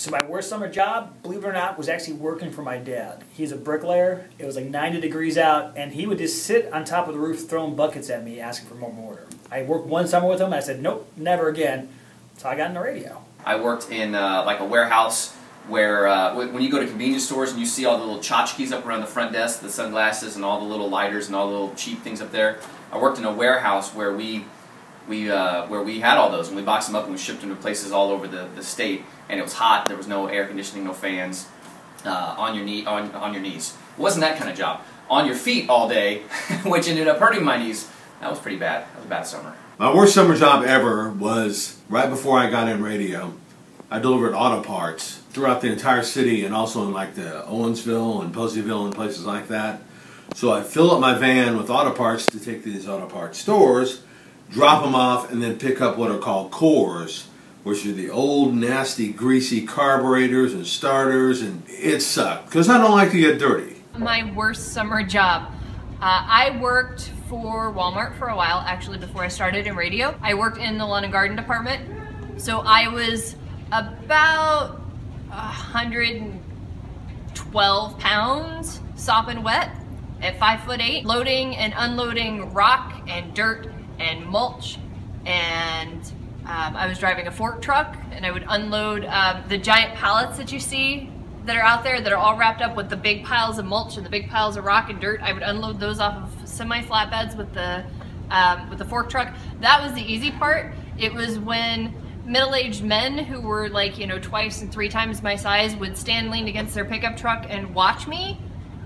So my worst summer job, believe it or not, was actually working for my dad. He's a bricklayer. It was like 90 degrees out, and he would just sit on top of the roof throwing buckets at me asking for more mortar. I worked one summer with him, and I said, nope, never again. So I got into radio. I worked in like a warehouse where when you go to convenience stores and you see all the little tchotchkes up around the front desk, the sunglasses and all the little lighters and all the little cheap things up there. I worked in a warehouse where we had all those, and we boxed them up and we shipped them to places all over the state. And it was hot. There was no air conditioning, no fans. On your knees. It wasn't that kind of job. On your feet all day, which ended up hurting my knees. That was pretty bad. That was a bad summer. My worst summer job ever was right before I got in radio. I delivered auto parts throughout the entire city and also in like the Owensville and Poseyville and places like that. So I fill up my van with auto parts to take to these auto parts stores, drop them off, and then pick up what are called cores, which are the old, nasty, greasy carburetors and starters, and it sucked because I don't like to get dirty. My worst summer job. I worked for Walmart for a while, actually, before I started in radio. I worked in the lawn and garden department, so I was about 112 pounds, sopping wet, at 5'8", loading and unloading rock and dirt and mulch, and I was driving a fork truck, and I would unload the giant pallets that you see that are out there that are all wrapped up with the big piles of mulch and the big piles of rock and dirt. I would unload those off of semi-flatbeds with the fork truck. That was the easy part. It was when middle-aged men who were like, you know, twice and 3 times my size would stand leaned against their pickup truck and watch me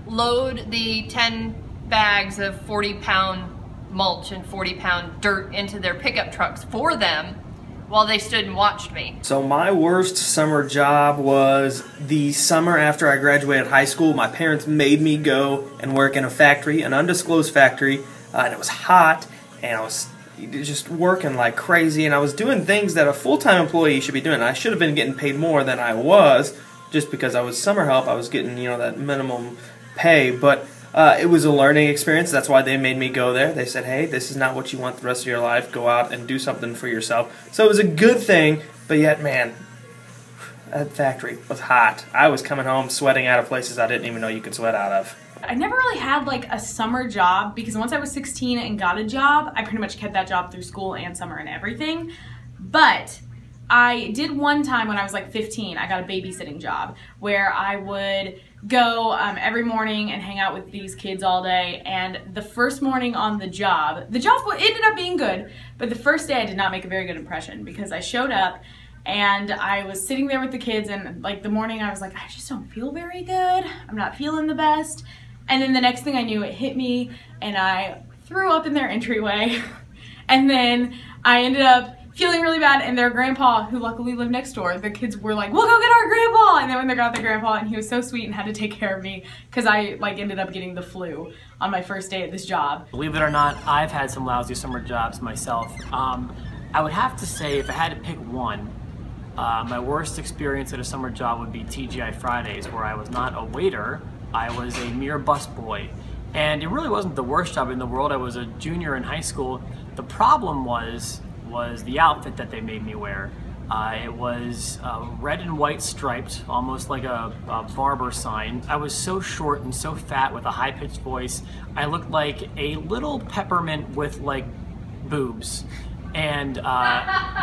load the 10 bags of 40-pound mulch and 40-pound dirt into their pickup trucks for them while they stood and watched me. So my worst summer job was the summer after I graduated high school. My parents made me go and work in a factory, an undisclosed factory, and it was hot, and I was just working like crazy, and I was doing things that a full-time employee should be doing. I should have been getting paid more than I was, just because I was summer help. I was getting, you know, that minimum pay, but it was a learning experience. That's why they made me go there. They said, hey, this is not what you want the rest of your life. Go out and do something for yourself. So it was a good thing, but yet, man, that factory was hot. I was coming home sweating out of places I didn't even know you could sweat out of. I never really had like a summer job because once I was 16 and got a job, I pretty much kept that job through school and summer and everything. But I did one time when I was like 15, I got a babysitting job where I would go every morning and hang out with these kids all day. And the first morning on the job ended up being good, but the first day I did not make a very good impression because I showed up and I was sitting there with the kids, and like the morning I was like, I just don't feel very good. I'm not feeling the best. And then the next thing I knew, it hit me and I threw up in their entryway. And then I ended up feeling really bad, and their grandpa, who luckily lived next door, the kids were like, we'll go get our grandpa. And then when they got their grandpa, and he was so sweet and had to take care of me because I like ended up getting the flu on my first day at this job. Believe it or not, I've had some lousy summer jobs myself. I would have to say, if I had to pick one, my worst experience at a summer job would be TGI Fridays, where I was not a waiter, I was a mere busboy. And it really wasn't the worst job in the world. I was a junior in high school. The problem was the outfit that they made me wear. It was red and white striped, almost like a barber sign. I was so short and so fat with a high-pitched voice. I looked like a little peppermint with like boobs. And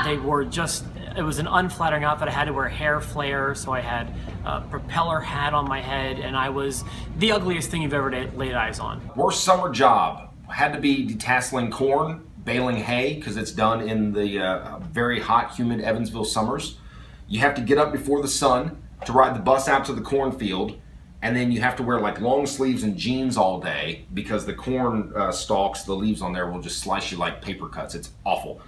they were just, it was an unflattering outfit. I had to wear hair flare, so I had a propeller hat on my head, and I was the ugliest thing you've ever laid eyes on. Worst summer job had to be detasseling corn, baling hay, because it's done in the very hot, humid Evansville summers. You have to get up before the sun to ride the bus out to the cornfield, and then you have to wear like long sleeves and jeans all day because the corn stalks, the leaves on there will just slice you like paper cuts. It's awful.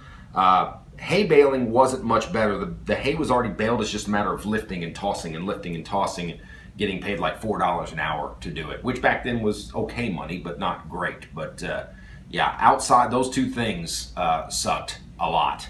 Hay baling wasn't much better. The hay was already baled. It's just a matter of lifting and tossing and lifting and tossing and getting paid like $4 an hour to do it, which back then was okay money, but not great. But yeah, outside those two things sucked a lot.